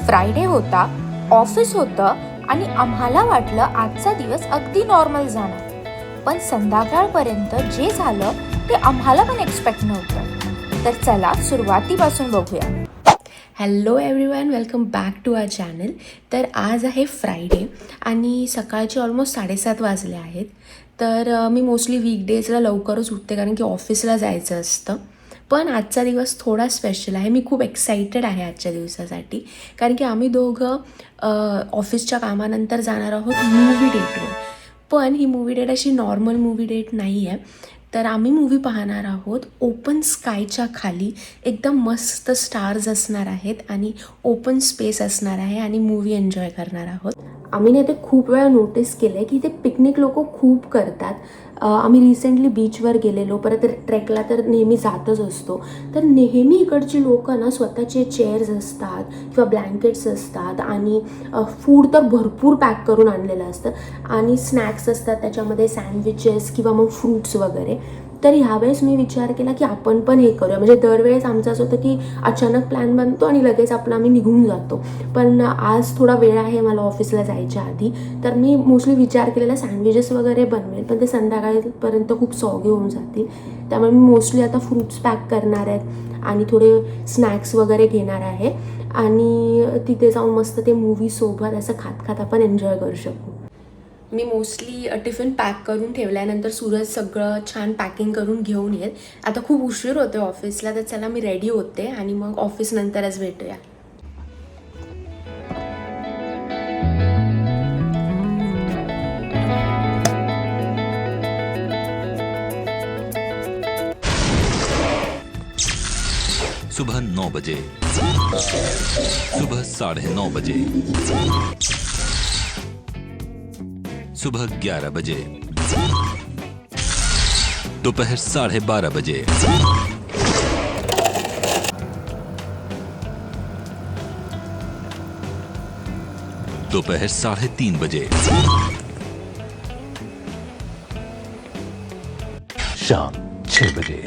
Friday होता, office होतं आणि आम्हाला वाटलं आजचा दिवस अगदी नॉर्मल जाणार. पण संध्याकाळपर्यंत जे झालं ते आम्हाला पण एक्सपेक्ट नव्हतं. तर चला सुरुवातीपासून बघूया. Hello everyone, welcome back to our channel. तर आज आहे फ्रायडे आणि सकाळचे ऑलमोस्ट 7:30 वाजले आहेत. तर मी मोस्टली वीकडेजला लवकरच उठते कारण की ऑफिसला जायचं असतं. पण आजचा दिवस थोडा स्पेशल आहे. मी खूप एक्सायटेड आहे आजच्या दिवसासाठी कारण की आम्ही दोघं ऑफिसच्या कामानंतर जाणार आहोत मूवी डेटवर. पण ही मूवी डेट अशी नॉर्मल मूवी डेट नाही आहे. तर आम्ही मूवी पाहणार आहोत ओपन स्कायच्या खाली. एकदम मस्त स्टार्स असणार आहेत आणि ओपन स्पेस असणार आहे आणि मूवी एन्जॉय करणार आहोत. आम्ही ना ते खूप वेळा नोटीस केलं आहे की ते पिकनिक लोक खूप करतात. आम्ही रिसेंटली बीचवर गेलेलो, परत ट्रेकला तर नेहमी जातच असतो. तर नेहमी इकडची लोक ना स्वतःचे चेअर्स असतात किंवा ब्लँकेट्स असतात आणि फूड तर भरपूर पॅक करून आणलेलं असतं आणि स्नॅक्स असतात त्याच्यामध्ये, सँडविचेस किंवा मग फ्रूट्स वगैरे. तर ह्यावेळेस मी विचार केला की आपण पण हे करूया. म्हणजे दरवेळेस आमचं असं होतं की अचानक प्लॅन बनतो आणि लगेच आम्ही निघून जातो. पण आज थोडा वेळ आहे मला ऑफिसला जायच्या आधी, तर मी मोस्टली विचार केलेला सँडविचेस वगैरे बनवेल, पण ते संध्याकाळपर्यंत खूप सॉगी होऊन जातील. त्यामुळे मी मोस्टली आता फ्रूट्स पॅक करणार आहेत आणि थोडे स्नॅक्स वगैरे घेणार आहे आणि तिथे जाऊन मस्त ते मूवीसोबत असं खात खात आपण एन्जॉय करू शकू. मी मोस्टली टिफिन पॅक करून ठेवल्यानंतर सूरज सगळं छान पॅकिंग करून घेऊन येईल. आता खूप उशीर होतो ऑफिसला, तर चला मी रेडी होते आणि मग ऑफिस नंतरच भेटूया. सुबह 9 बजे, सुबह 9:30 बजे, सुबह 11 बजे, दोपहर 12:30 बजे, दोपहर 3:30 बजे, शाम 6 बजे.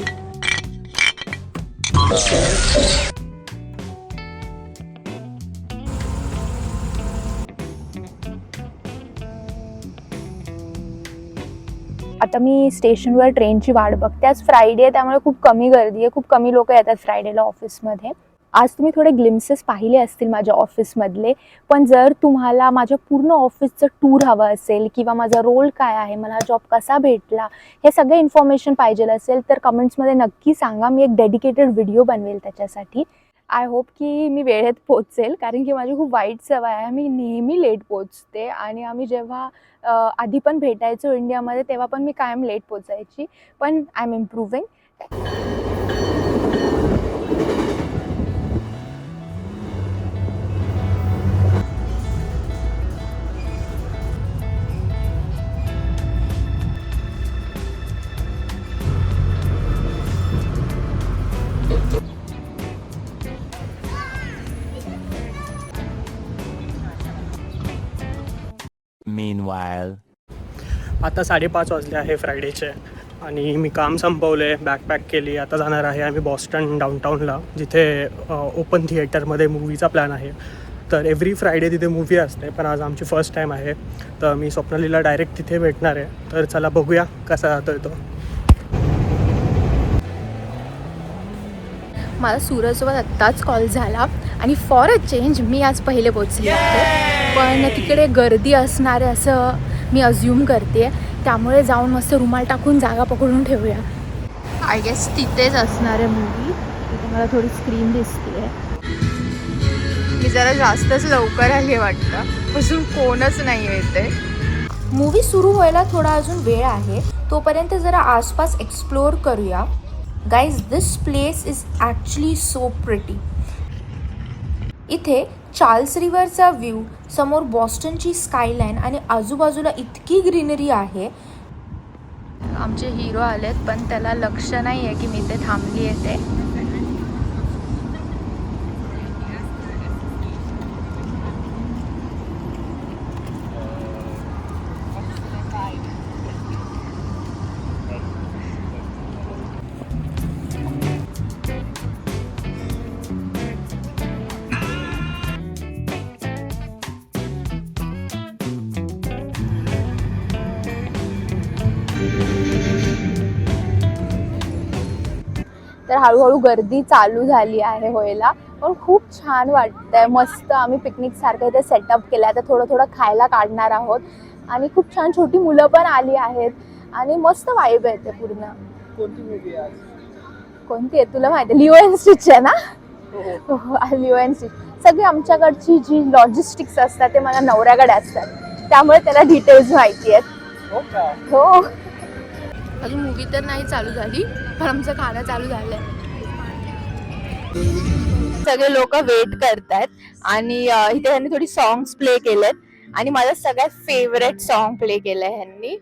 आता मी स्टेशनवर ट्रेनची वाट बघते. आज फ्रायडे आहे त्यामुळे खूप कमी गर्दी आहे, खूप कमी लोक येतात फ्रायडेला ऑफिसमध्ये. आज तुम्ही थोडे ग्लिम्सेस पाहिले असतील माझ्या ऑफिसमधले, पण जर तुम्हाला माझ्या पूर्ण ऑफिसचं टूर हवं असेल किंवा माझा रोल काय आहे, मला जॉब कसा भेटला, हे सगळे इन्फॉर्मेशन पाहिजे असेल तर कमेंट्समध्ये नक्की सांगा. मी एक डेडिकेटेड व्हिडिओ बनवेल त्याच्यासाठी. आय होप की मी वेळेत पोहोचेल कारण की माझी खूप वाईट सवय आहे, मी नेहमी लेट पोहोचते आणि आम्ही जेव्हा आधी पण भेटायचो इंडियामध्ये तेव्हा पण मी कायम लेट पोचायची. पण आय एम इम्प्रूव्हिंग. आता 5:30 वाजले आहे फ्रायडेचे आणि मी काम संपवले, बॅग पॅक केली. आता जाणार आहे आम्ही बॉस्टन डाऊनटाऊनला, जिथे ओपन थिएटरमध्ये मूवीचा प्लॅन आहे. तर एव्हरी फ्रायडे तिथे मूवी असते, पण आज आमची फर्स्ट टाईम आहे. तर मी स्वप्नालीला डायरेक्ट तिथे भेटणार आहे. तर चला बघूया कसा जातो तो. मला सूरजसोबत आत्ताच कॉल झाला आणि फॉर अ चेंज मी आज पहिले पोचले होते, पण तिकडे गर्दी असणार आहे असं मी अज्युम करते. त्यामुळे जाऊन मस्त रुमाल टाकून जागा पकडून ठेवूया. आय गेस तिथेच असणार आहे मूवी. तिथे मला थोडी स्क्रीन दिसते. मी जरा जास्तच लवकर आली वाटतं, अजून कोणच नाही येते. मूवी सुरू व्हायला थोडा अजून वेळ आहे, तोपर्यंत जरा आसपास एक्सप्लोअर करूया. Guys, this place is actually so pretty. इथे चार्ल्स रिव्हरचा व्ह्यू, समोर बॉस्टनची स्कायलाईन आणि आजूबाजूला इतकी ग्रीनरी आहे. आमचे हिरो आलेत पण त्याला लक्ष नाही आहे की मी ते थांबली येते. हळूहळू गर्दी चालू झाली आहे व्हायला. पण खूप छान वाटतंय, मस्त. आम्ही पिकनिक सारखं इथे सेटअप केलं आहे. आता थोडं थोडं खायला काढणार आहोत आणि खूप छान छोटी मुलं पण आली आहेत आणि मस्त वाईब येते पूर्ण. कोणती मूवी आहे आज? कोणती आहे तुला माहिती आहे? लिओ अँड स्टिच आहे ना? हो, लिओ अँड स्टिच. सगळी आमच्याकडची जी लॉजिस्टिक्स असतात ते मला नवऱ्याकडे असतात, त्यामुळे त्याला डिटेल्स माहिती आहेत. हो. अजून मूवी तर नाही चालू झाली, पण आमचं खाणं चालू झालंय. सगळे लोक वेट करतायत आणि इथे ह्यांनी थोडी सॉंग्स प्ले केलेत आणि माझं सगळ्यात फेवरेट सॉन्ग प्ले केलंय ह्यांनी.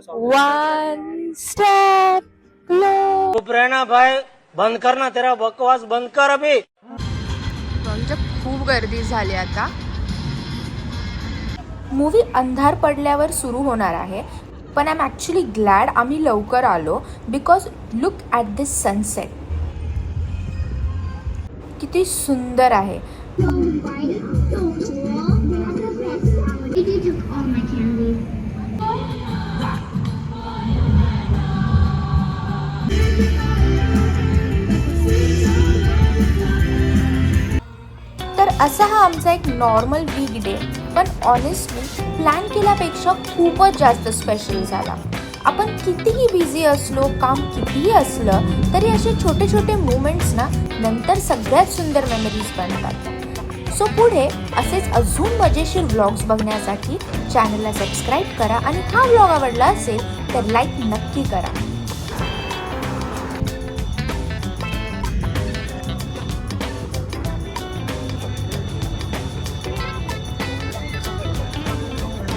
वन स्टेप चुप रहना भाई, बंद करना, तेरा बकवास बंद कर अभी. खूप गर्दी झाली आता. मूवी अंधार पडल्यावर सुरू होणार आहे, पण आय एम ॲक्च्युली ग्लॅड आम्ही लवकर आलो because look at this sunset. किती सुंदर आहे. तर असा हा आमचा एक नॉर्मल वीक डे, पण ऑनेस्टली प्लॅन केल्यापेक्षा खूपच जास्त स्पेशल झाला. आपण कितीही बिझी असलो, काम कितीही असलं तरी असे छोटे छोटे मुमेंट्स ना नंतर सगळ्यात सुंदर मेमरीज बनतात. सो पुढे असेच अजून मजेशीर व्लॉग्स बघण्यासाठी चॅनलला सबस्क्राईब करा आणि हा व्लॉग आवडला असेल तर लाईक नक्की करा.